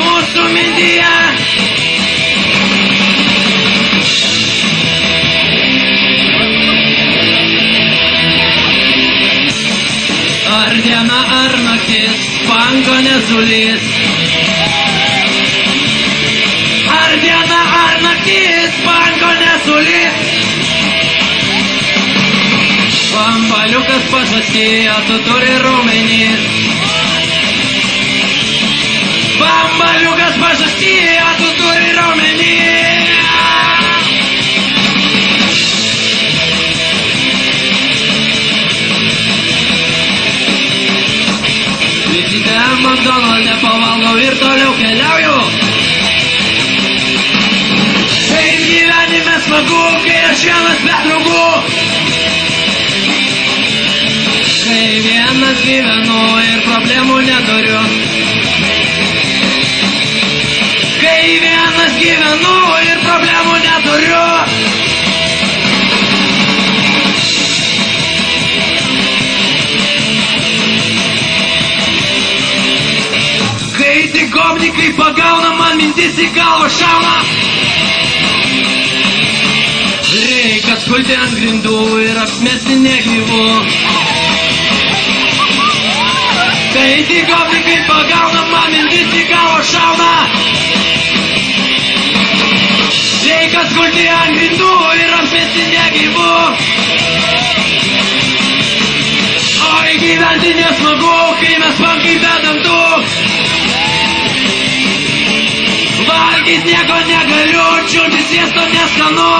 mūsų mintyje. Ar diena, ar naktis, banko nesulys. Ar diena, ar naktis, banko nesulys. Bambaliukas pažastyje, tu turi raumenys. Bambaliukas pažastyje, tu turi raumenys. Ryte McDonald'e pavalgau ir toliau keliauju. Kaip gyvenime smagu, kai aš vienas be draugų. Kai vienas gyvenu ir problemų neturiu. Kai vienas gyvenu ir problemų neturiu. Kai tik gobnikai pagauna, man mintis į galvą šauna. Reikia skulti ant grindų ir apmesti negyvu. Kai tik gobnikai pagauna, man mintis į galvą šauna. Reikia skulti ant grindų ir apmesti negyvu. Oi, gyventi nesmagu, kai mes pankai be dantų. Valgyt nieko negaliu, čiūti sviesto neskanu.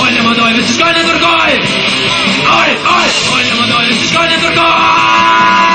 Ой, не модой, visiškai neturgoj. Oi, не модой, visiškai neturgoj.